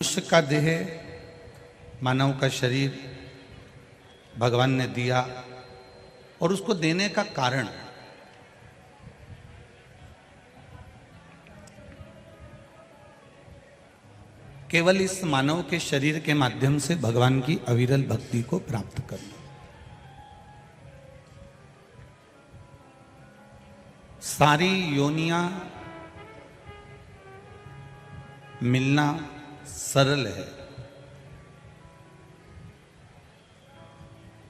मनुष्य का देह, मानव का शरीर भगवान ने दिया, और उसको देने का कारण केवल इस मानव के शरीर के माध्यम से भगवान की अविरल भक्ति को प्राप्त करना। सारी योनियां मिलना सरल है,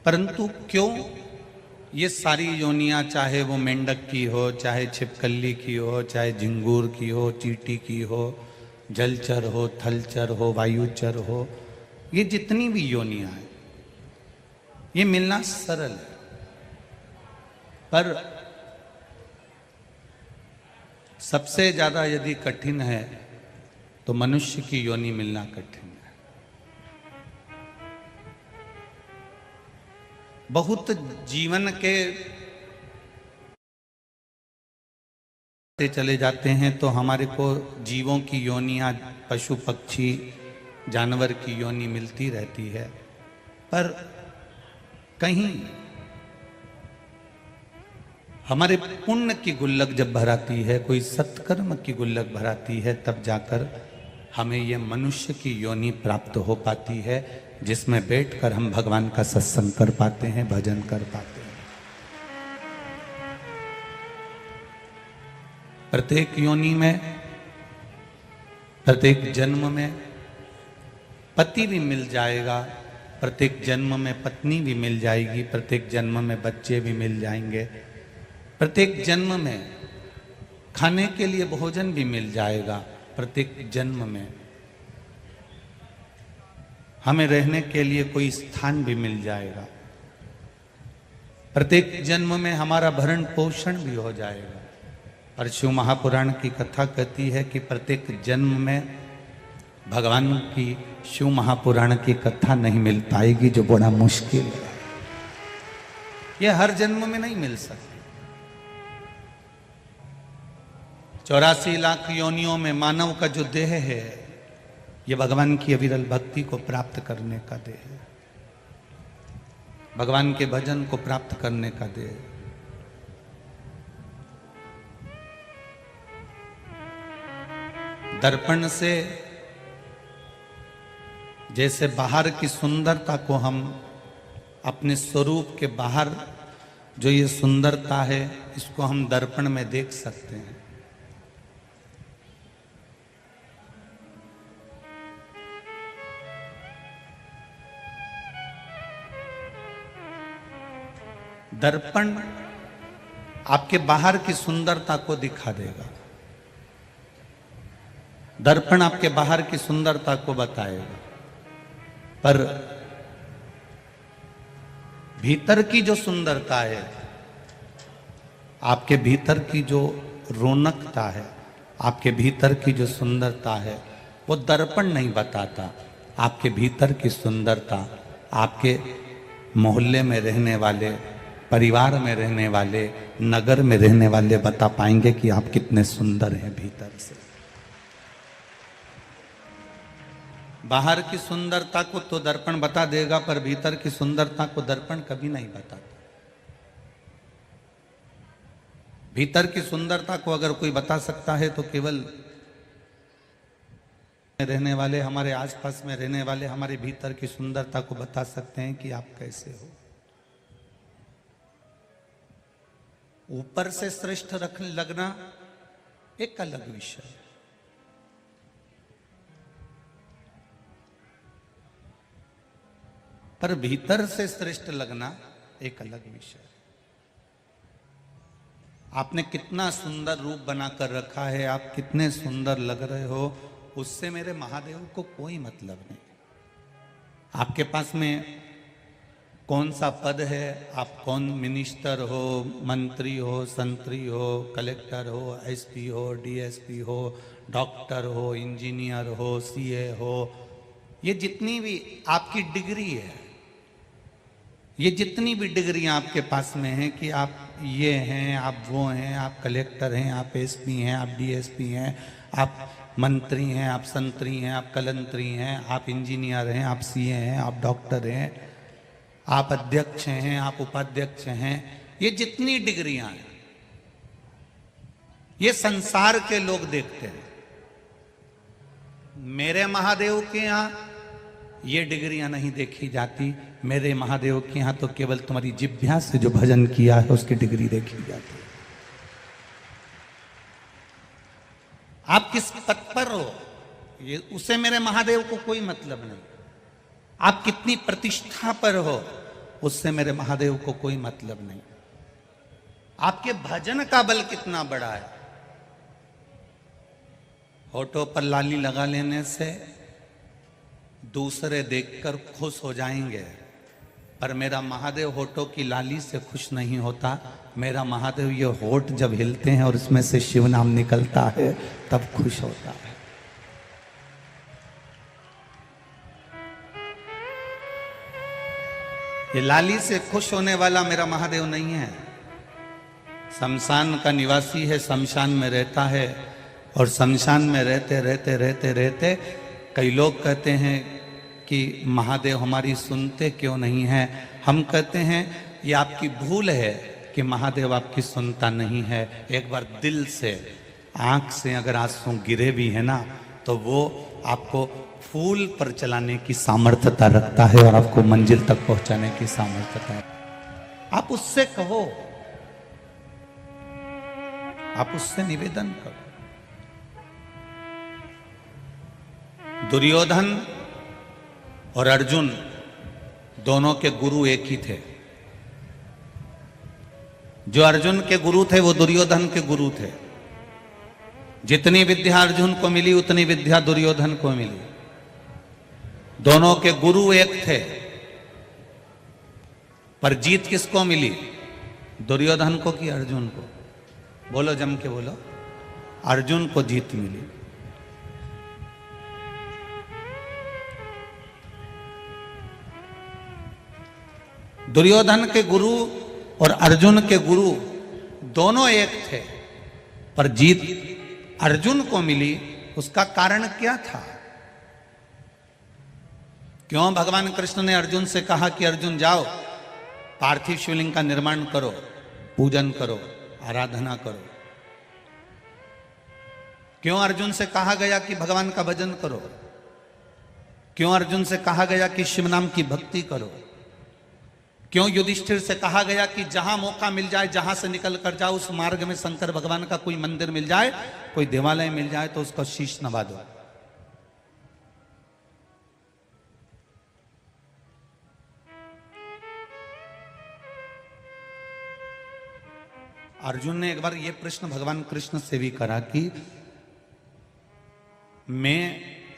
परंतु क्यों ये सारी योनियां, चाहे वो मेंढक की हो, चाहे छिपकली की हो, चाहे झिंगूर की हो, चींटी की हो, जलचर हो, थलचर हो, वायुचर हो, ये जितनी भी योनियां हैं ये मिलना सरल है, पर सबसे ज्यादा यदि कठिन है तो मनुष्य की योनि मिलना कठिन है। बहुत जीवन के चले जाते हैं तो हमारे को जीवों की योनियां, पशु पक्षी जानवर की योनि मिलती रहती है, पर कहीं हमारे पुण्य की गुल्लक जब भराती है, कोई सत्कर्म की गुल्लक भराती है, तब जाकर हमें ये मनुष्य की योनि प्राप्त हो पाती है, जिसमें बैठकर हम भगवान का सत्संग कर पाते हैं, भजन कर पाते हैं। प्रत्येक योनि में, प्रत्येक जन्म में पति भी मिल जाएगा, प्रत्येक जन्म में पत्नी भी मिल जाएगी, प्रत्येक जन्म में बच्चे भी मिल जाएंगे, प्रत्येक जन्म में खाने के लिए भोजन भी मिल जाएगा, प्रत्येक जन्म में हमें रहने के लिए कोई स्थान भी मिल जाएगा, प्रत्येक जन्म में हमारा भरण पोषण भी हो जाएगा। और शिव महापुराण की कथा कहती है कि प्रत्येक जन्म में भगवान की शिव महापुराण की कथा नहीं मिल पाएगी, जो बड़ा मुश्किल है। यह हर जन्म में नहीं मिल सकती। 84 लाख योनियों में मानव का जो देह है, यह भगवान की अविरल भक्ति को प्राप्त करने का देह है, भगवान के भजन को प्राप्त करने का देह है। दर्पण से जैसे बाहर की सुंदरता को हम अपने स्वरूप के बाहर जो ये सुंदरता है, इसको हम दर्पण में देख सकते हैं। दर्पण आपके बाहर की सुंदरता को दिखा देगा, दर्पण आपके बाहर की सुंदरता को बताएगा, पर भीतर की जो सुंदरता है, आपके भीतर की जो रौनकता है, आपके भीतर की जो सुंदरता है, वो दर्पण नहीं बताता। आपके भीतर की सुंदरता आपके मोहल्ले में रहने वाले, परिवार में रहने वाले, नगर में रहने वाले बता पाएंगे कि आप कितने सुंदर हैं भीतर से। बाहर की सुंदरता को तो दर्पण बता देगा, पर भीतर की सुंदरता को दर्पण कभी नहीं बताता। भीतर की सुंदरता को अगर कोई बता सकता है तो केवल रहने वाले, हमारे आसपास में रहने वाले हमारे भीतर की सुंदरता को बता सकते हैं कि आप कैसे हो। ऊपर से श्रेष्ठ रखने लगना एक अलग विषय है, पर भीतर से श्रेष्ठ लगना एक अलग विषय है। आपने कितना सुंदर रूप बनाकर रखा है, आप कितने सुंदर लग रहे हो, उससे मेरे महादेव को कोई मतलब नहीं। आपके पास में कौन सा पद है, आप कौन मिनिस्टर हो, मंत्री हो, संतरी हो, कलेक्टर हो, एसपी हो, डीएसपी हो, डॉक्टर हो, इंजीनियर हो, सीए हो, ये जितनी भी आपकी डिग्री है, ये जितनी भी डिग्रियां आपके पास में हैं कि आप ये हैं, आप वो हैं, आप कलेक्टर हैं, आप एसपी हैं, आप डीएसपी हैं, आप मंत्री हैं, आप संतरी हैं, आप कलंतरी हैं, आप इंजीनियर हैं, आप सीए हैं, आप डॉक्टर हैं, आप अध्यक्ष हैं, आप उपाध्यक्ष हैं, ये जितनी डिग्रियां हैं ये संसार के लोग देखते हैं। मेरे महादेव के यहां ये डिग्रियां नहीं देखी जाती। मेरे महादेव के यहां तो केवल तुम्हारी जिह्वा से जो भजन किया है उसकी डिग्री देखी जाती है। आप किस पद पर हो ये उसे मेरे महादेव को कोई मतलब नहीं। आप कितनी प्रतिष्ठा पर हो उससे मेरे महादेव को कोई मतलब नहीं। आपके भजन का बल कितना बड़ा है। होठों पर लाली लगा लेने से दूसरे देखकर खुश हो जाएंगे, पर मेरा महादेव होठों की लाली से खुश नहीं होता। मेरा महादेव ये होठ जब हिलते हैं और इसमें से शिव नाम निकलता है तब खुश होता है। ये लाली से खुश होने वाला मेरा महादेव नहीं है। शमशान का निवासी है, शमशान में रहता है और शमशान में रहते रहते रहते रहते कई लोग कहते हैं कि महादेव हमारी सुनते क्यों नहीं है। हम कहते हैं ये आपकी भूल है कि महादेव आपकी सुनता नहीं है। एक बार दिल से, आंख से अगर आंसू गिरे भी है ना तो वो आपको फूल पर चलाने की सामर्थ्यता रखता है और आपको मंजिल तक पहुंचाने की सामर्थ्यता है। आप उससे कहो, आप उससे निवेदन करो। दुर्योधन और अर्जुन दोनों के गुरु एक ही थे। जो अर्जुन के गुरु थे वो दुर्योधन के गुरु थे। जितनी विद्या अर्जुन को मिली उतनी विद्या दुर्योधन को मिली। दोनों के गुरु एक थे, पर जीत किसको मिली? दुर्योधन को कि अर्जुन को? बोलो, जम के बोलो। अर्जुन को जीत मिली। दुर्योधन के गुरु और अर्जुन के गुरु दोनों एक थे, पर जीत अर्जुन को मिली। उसका कारण क्या था? क्यों भगवान कृष्ण ने अर्जुन से कहा कि अर्जुन जाओ पार्थिव शिवलिंग का निर्माण करो, पूजन करो, आराधना करो? क्यों अर्जुन से कहा गया कि भगवान का भजन करो? क्यों अर्जुन से कहा गया कि शिव नाम की भक्ति करो? क्यों युधिष्ठिर से कहा गया कि जहां मौका मिल जाए, जहां से निकल कर जाओ, उस मार्ग में शंकर भगवान का कोई मंदिर मिल जाए, कोई देवालय मिल जाए तो उसका शीश नवा दो? अर्जुन ने एक बार यह प्रश्न भगवान कृष्ण से भी करा कि मैं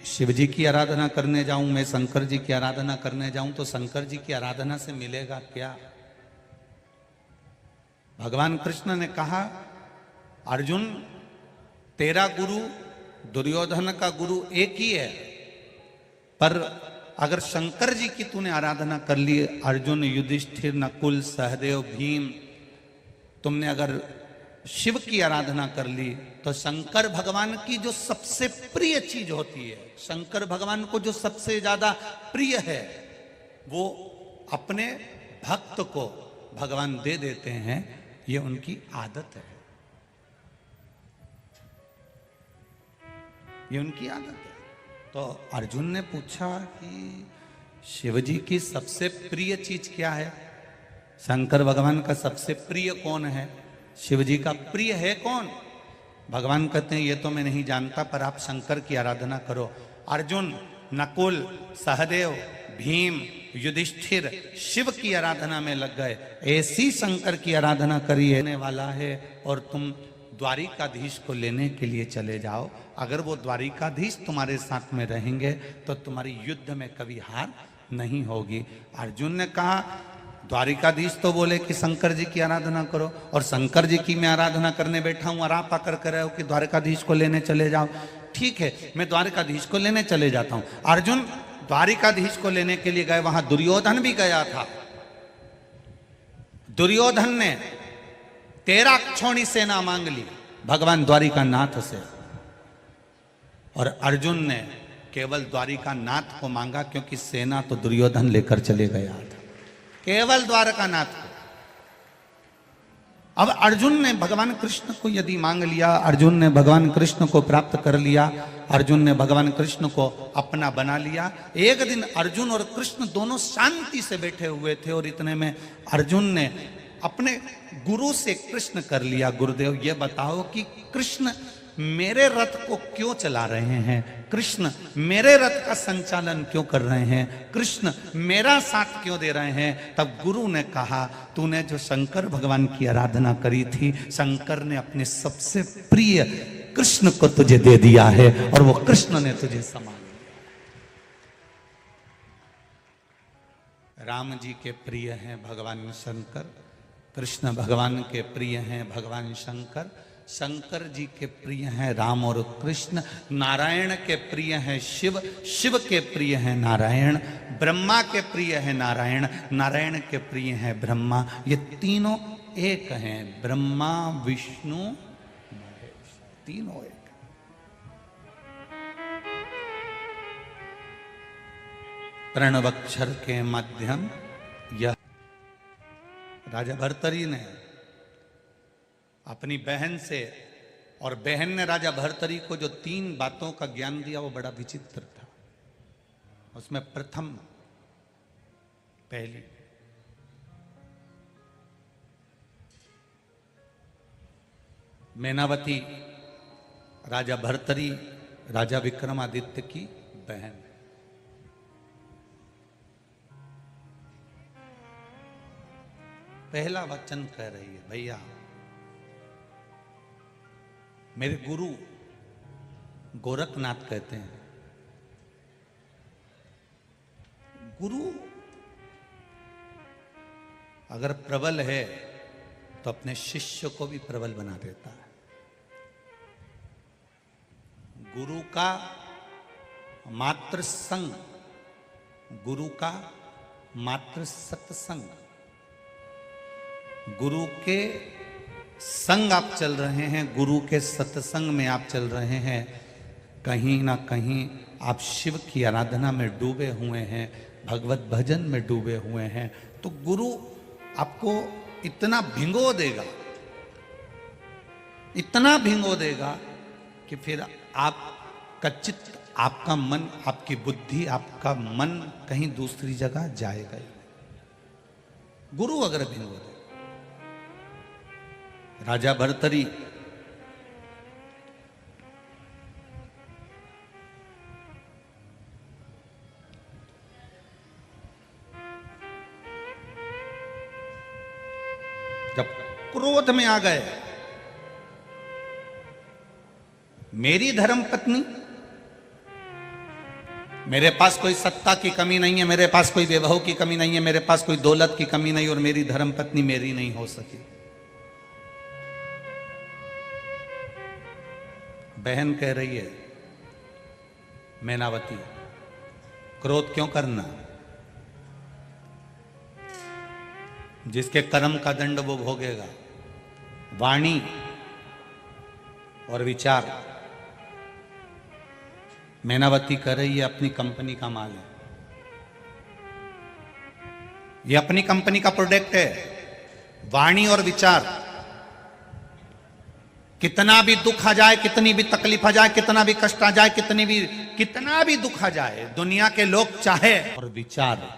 शिव जी की आराधना करने जाऊं, मैं शंकर जी की आराधना करने जाऊं तो शंकर जी की आराधना से मिलेगा क्या? भगवान कृष्ण ने कहा, अर्जुन तेरा गुरु दुर्योधन का गुरु एक ही है, पर अगर शंकर जी की तूने आराधना कर ली, अर्जुन, युधिष्ठिर, नकुल, सहदेव, भीम, तुमने अगर शिव की आराधना कर ली तो शंकर भगवान की जो सबसे प्रिय चीज होती है, शंकर भगवान को जो सबसे ज्यादा प्रिय है, वो अपने भक्त को भगवान दे देते हैं। ये उनकी आदत है, ये उनकी आदत है। तो अर्जुन ने पूछा कि शिव जी की सबसे प्रिय चीज क्या है? शंकर भगवान का सबसे प्रिय कौन है? शिव जी का प्रिय है कौन? भगवान कहते हैं ये तो मैं नहीं जानता, पर आप शंकर की आराधना करो। अर्जुन, नकुल, सहदेव, भीम, युधिष्ठिर शिव की आराधना में लग गए। ऐसी शंकर की आराधना करिए वाला है और तुम द्वारिकाधीश को लेने के लिए चले जाओ। अगर वो द्वारिकाधीश तुम्हारे साथ में रहेंगे तो तुम्हारी युद्ध में कभी हार नहीं होगी। अर्जुन ने कहा, द्वारिकाधीश तो बोले कि शंकर जी की आराधना करो, और शंकर जी की मैं आराधना करने बैठा हूं और आप आकर कह रहे हो कि द्वारिकाधीश को लेने चले जाओ। ठीक है, मैं द्वारिकाधीश को लेने चले जाता हूं। अर्जुन द्वारिकाधीश को लेने के लिए गए, वहां दुर्योधन भी गया था। दुर्योधन ने 13 क्षौणी सेना मांग ली भगवान द्वारिकानाथ से, और अर्जुन ने केवल द्वारिका नाथ को मांगा, क्योंकि सेना तो दुर्योधन लेकर चले गया था, केवल द्वारका नाथ को। अब अर्जुन ने भगवान कृष्ण को यदि मांग लिया, अर्जुन ने भगवान कृष्ण को प्राप्त कर लिया, अर्जुन ने भगवान कृष्ण को अपना बना लिया। एक दिन अर्जुन और कृष्ण दोनों शांति से बैठे हुए थे और इतने में अर्जुन ने अपने गुरु से कृष्ण कर लिया, गुरुदेव ये बताओ कि कृष्ण मेरे रथ को क्यों चला रहे हैं, कृष्ण मेरे रथ का संचालन क्यों कर रहे हैं, कृष्ण मेरा साथ क्यों दे रहे हैं। तब गुरु ने कहा, तूने जो शंकर भगवान की आराधना करी थी, शंकर ने अपने सबसे प्रिय कृष्ण को तुझे दे दिया है और वो कृष्ण ने तुझे संभाल लिया। राम जी के प्रिय हैं भगवान शंकर, कृष्ण भगवान के प्रिय हैं भगवान शंकर, शंकर जी के प्रिय हैं राम और कृष्ण, नारायण के प्रिय हैं शिव, शिव के प्रिय हैं नारायण, ब्रह्मा के प्रिय हैं नारायण, नारायण के प्रिय हैं ब्रह्मा। ये तीनों एक हैं, ब्रह्मा विष्णु महेश, तीनों एक। प्रणवक्षर के माध्यम यह राजा भर्तरी ने अपनी बहन से, और बहन ने राजा भर्तरी को जो 3 बातों का ज्ञान दिया वो बड़ा विचित्र था। उसमें प्रथम पहली, मैनावती राजा भर्तरी राजा विक्रमादित्य की बहन। पहला वचन कह रही है, भैया मेरे गुरु गोरखनाथ कहते हैं, गुरु अगर प्रबल है तो अपने शिष्य को भी प्रबल बना देता है। गुरु का मात्र संग, गुरु का मात्र सत्संग, गुरु के संग आप चल रहे हैं, गुरु के सत्संग में आप चल रहे हैं, कहीं ना कहीं आप शिव की आराधना में डूबे हुए हैं, भगवत भजन में डूबे हुए हैं, तो गुरु आपको इतना भिंगो देगा, इतना भिंगो देगा कि फिर आपका चित्त, आपका मन, आपकी बुद्धि, आपका मन कहीं दूसरी जगह जाएगा ही। गुरु अगर भिंगो दे, राजा भर्तरी जब क्रोध में आ गए, मेरी धर्म पत्नी, मेरे पास कोई सत्ता की कमी नहीं है, मेरे पास कोई वैभव की कमी नहीं है, मेरे पास कोई दौलत की कमी नहीं, और मेरी धर्म पत्नी मेरी नहीं हो सकी। बहन कह रही है, मैनावती क्रोध क्यों करना, जिसके कर्म का दंड वो भोगेगा। वाणी और विचार, मैनावती कह रही है अपनी कंपनी का माल है, ये अपनी कंपनी का प्रोडक्ट है। वाणी और विचार, कितना भी दुख आ जाए, कितनी भी तकलीफ आ जाए, कितना भी कष्ट आ जाए, कितना भी दुख आ जाए, दुनिया के लोग चाहे, और विचार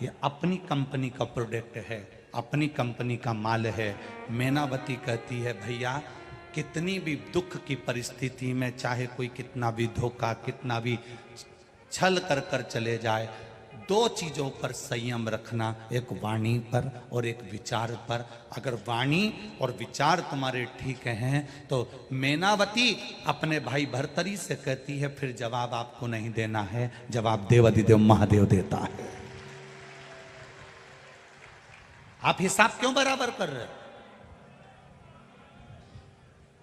ये अपनी कंपनी का प्रोडक्ट है, अपनी कंपनी का माल है। मैनावती कहती है, भैया कितनी भी दुख की परिस्थिति में, चाहे कोई कितना भी धोखा, कितना भी छल कर कर चले जाए, 2 चीजों पर संयम रखना, एक वाणी पर और एक विचार पर। अगर वाणी और विचार तुम्हारे ठीक हैं तो मैनावती अपने भाई भर्तरी से कहती है, फिर जवाब आपको नहीं देना है, जवाब देवाधिदेव महादेव देता है। आप हिसाब क्यों बराबर कर रहे हो?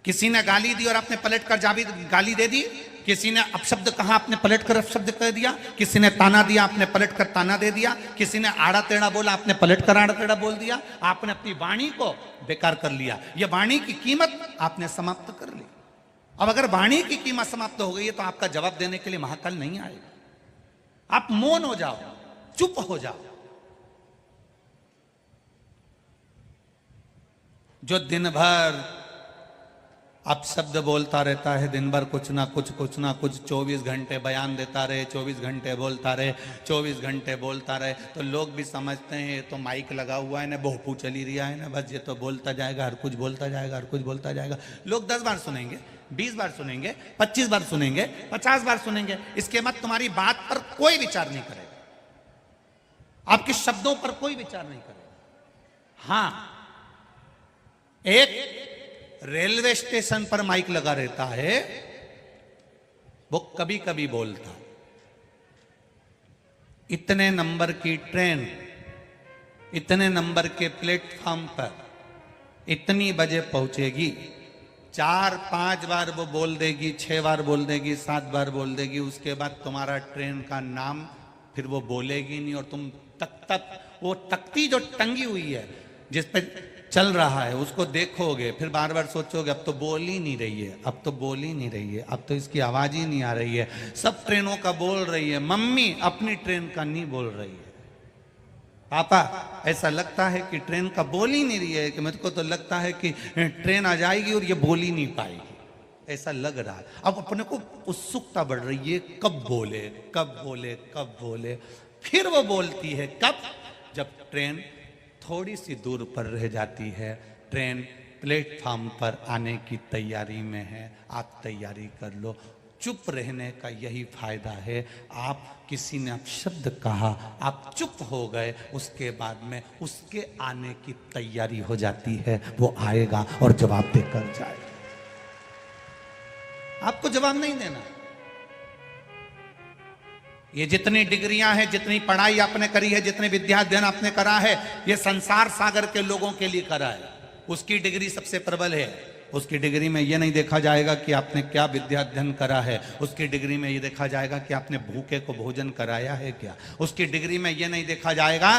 किसी ने गाली दी और आपने पलट कर गाली दे दी, किसी ने अपशब्द कहा आपने पलट कर अपशब्द कह दिया, किसी ने ताना दिया आपने पलट कर ताना दे दिया, किसी ने आड़ा टेढ़ा बोला आपने पलट कर आड़ा टेढ़ा बोल दिया, आपने अपनी वाणी को बेकार कर लिया। यह वाणी की कीमत आपने समाप्त कर ली। अब अगर वाणी की कीमत समाप्त हो गई है तो आपका जवाब देने के लिए महाकाल नहीं आएगा। आप मौन हो जाओ, चुप हो जाओ। जो दिन भर अब शब्द बोलता रहता है, दिन भर कुछ ना कुछ 24 घंटे बयान देता रहे, 24 घंटे बोलता रहे, 24 घंटे बोलता रहे, तो लोग भी समझते हैं ये तो माइक लगा हुआ है ना, भोपू चली रहा है ना, बस ये तो बोलता जाएगा, हर कुछ बोलता जाएगा, हर कुछ बोलता जाएगा। लोग 10 बार सुनेंगे, 20 बार सुनेंगे, 25 बार सुनेंगे, 50 बार सुनेंगे, इसके बाद तुम्हारी बात पर कोई विचार नहीं करेगा, आपके शब्दों पर कोई विचार नहीं करेगा। हाँ, एक रेलवे स्टेशन पर माइक लगा रहता है, वो कभी कभी बोलता, इतने नंबर की ट्रेन, इतने नंबर के प्लेटफॉर्म पर इतनी बजे पहुंचेगी, 4-5 बार वो बोल देगी, 6 बार बोल देगी, 7 बार बोल देगी, उसके बाद तुम्हारा ट्रेन का नाम फिर वो बोलेगी नहीं, और तुम वो तख्ती जो टंगी हुई है जिस पे चल रहा है उसको देखोगे, फिर बार बार सोचोगे अब तो बोल ही नहीं रही है, अब तो बोल ही नहीं रही है, अब तो इसकी आवाज ही नहीं आ रही है, सब ट्रेनों का बोल रही है, मम्मी अपनी ट्रेन का नहीं बोल रही है। पापा ऐसा लगता है कि ट्रेन का बोल ही नहीं रही है, कि मेरे को तो लगता है कि ट्रेन आ जाएगी और ये बोल ही नहीं पाएगी, ऐसा लग रहा है। अब अपने को उत्सुकता बढ़ रही है, कब बोले, कब बोले, कब बोले। फिर वो बोलती है कब, जब ट्रेन थोड़ी सी दूर पर रह जाती है, ट्रेन प्लेटफॉर्म पर आने की तैयारी में है, आप तैयारी कर लो। चुप रहने का यही फायदा है। आप किसी ने अपशब्द कहा, आप चुप हो गए, उसके बाद में उसके आने की तैयारी हो जाती है, वो आएगा और जवाब देकर जाएगा। आपको जवाब नहीं देना। ये जितनी डिग्रियां हैं, जितनी पढ़ाई आपने करी है, जितने विद्या अध्ययन आपने करा है, ये संसार सागर के लोगों के लिए करा है, उसकी डिग्री सबसे प्रबल है। उसकी डिग्री में ये नहीं देखा जाएगा कि आपने क्या विद्या अध्ययन करा है, उसकी डिग्री में ये देखा जाएगा कि आपने भूखे को भोजन कराया है क्या, उसकी डिग्री में ये नहीं देखा जाएगा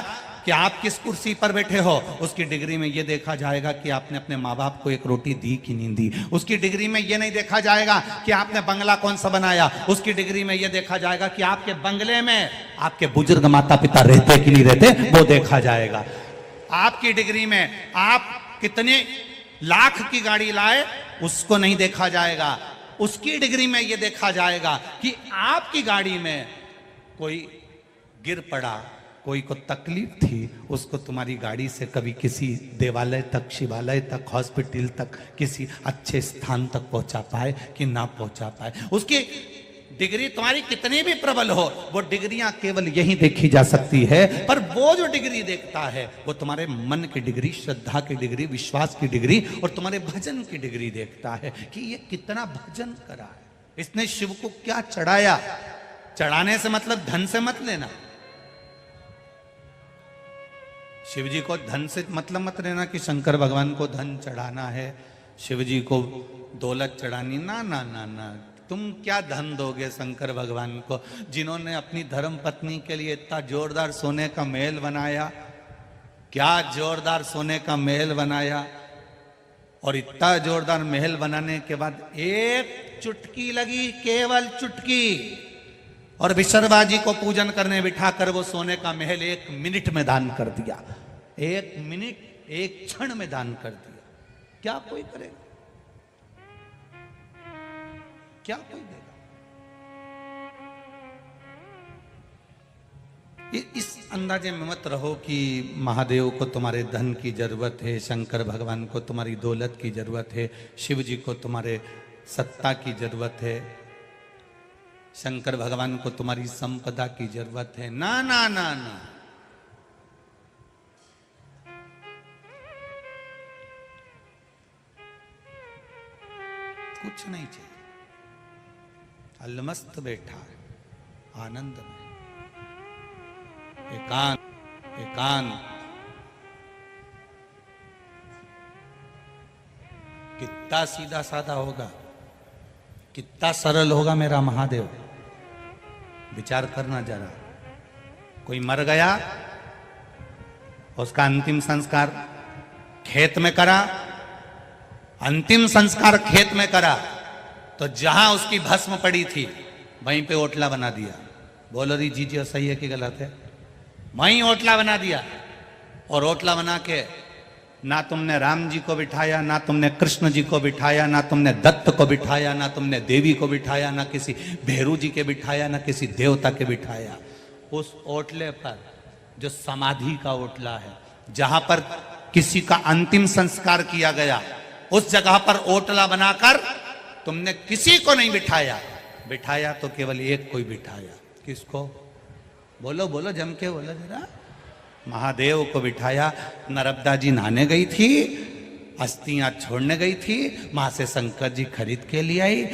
कि आप किस कुर्सी पर बैठे हो, उसकी डिग्री में ये देखा जाएगा कि आपने अपने माँ बाप को एक रोटी दी कि नहीं दी, उसकी डिग्री में ये नहीं देखा जाएगा कि आपने बंगला कौन सा बनाया, उसकी डिग्री में ये देखा जाएगा कि आपके बंगले में आपके बुजुर्ग माता पिता रहते कि नहीं रहते, वो देखा जाएगा। आपकी डिग्री में आप कितने लाख की गाड़ी लाए, उसको नहीं देखा जाएगा। उसकी डिग्री में यह देखा जाएगा कि आपकी गाड़ी में कोई गिर पड़ा, कोई को तकलीफ थी, उसको तुम्हारी गाड़ी से कभी किसी देवालय तक, शिवालय तक, हॉस्पिटल तक, किसी अच्छे स्थान तक पहुंचा पाए कि ना पहुंचा पाए। उसकी डिग्री तुम्हारी कितनी भी प्रबल हो, वो डिग्रियां केवल यही देखी जा सकती है। पर वो जो डिग्री देखता है वो तुम्हारे मन की डिग्री, श्रद्धा की डिग्री, विश्वास की डिग्री और तुम्हारे भजन की डिग्री देखता है कि ये कितना भजन करा है, इसने शिव को क्या चढ़ाया। चढ़ाने से मतलब धन से मत लेना, शिव जी को धन से मतलब मत लेना कि शंकर भगवान को धन चढ़ाना है, शिव जी को दौलत चढ़ानी, ना ना ना ना। तुम क्या धन दोगे शंकर भगवान को, जिन्होंने अपनी धर्म पत्नी के लिए इतना जोरदार सोने का महल बनाया, क्या जोरदार सोने का महल बनाया, और इतना जोरदार महल बनाने के बाद एक चुटकी लगी, केवल चुटकी, और विशर्वा जी को पूजन करने बिठाकर वो सोने का महल 1 मिनट में दान कर दिया। 1 मिनट, 1 क्षण में दान कर दिया। क्या कोई करेगा, क्या कोई देगा? इस अंदाजे में मत रहो कि महादेव को तुम्हारे धन की जरूरत है, शंकर भगवान को तुम्हारी दौलत की जरूरत है, शिव जी को तुम्हारे सत्ता की जरूरत है, शंकर भगवान को तुम्हारी संपदा की जरूरत है। ना ना ना ना, कुछ नहीं चाहिए। अलमस्त बैठा है आनंद में, एकांत एकांत। कितना सीधा साधा होगा, कितना सरल होगा मेरा महादेव, विचार करना जरा। कोई मर गया, उसका अंतिम संस्कार खेत में करा, अंतिम संस्कार खेत में करा, तो जहां उसकी भस्म पड़ी थी वहीं पे ओटला बना दिया। बोलो री जी जी सही है कि गलत है? वहीं ओटला बना दिया। और ओटला बना के ना तुमने राम जी को बिठाया, ना तुमने कृष्ण जी को बिठाया, ना तुमने दत्त को बिठाया, ना तुमने देवी को बिठाया, ना किसी भैरू जी के बिठाया, ना किसी देवता के बिठाया। उस ओटले पर जो समाधि का ओटला है, जहां पर किसी का अंतिम संस्कार किया गया, उस जगह पर ओटला बनाकर तुमने किसी को नहीं बिठाया। बिठाया तो केवल एक कोई बिठाया। किसको? बोलो बोलो, जम के बोलो जरा। महादेव को बिठाया। नर्मदा जी नहाने गई थी, अस्थियां छोड़ने गई थी, वहां से शंकर जी खरीद के ले आई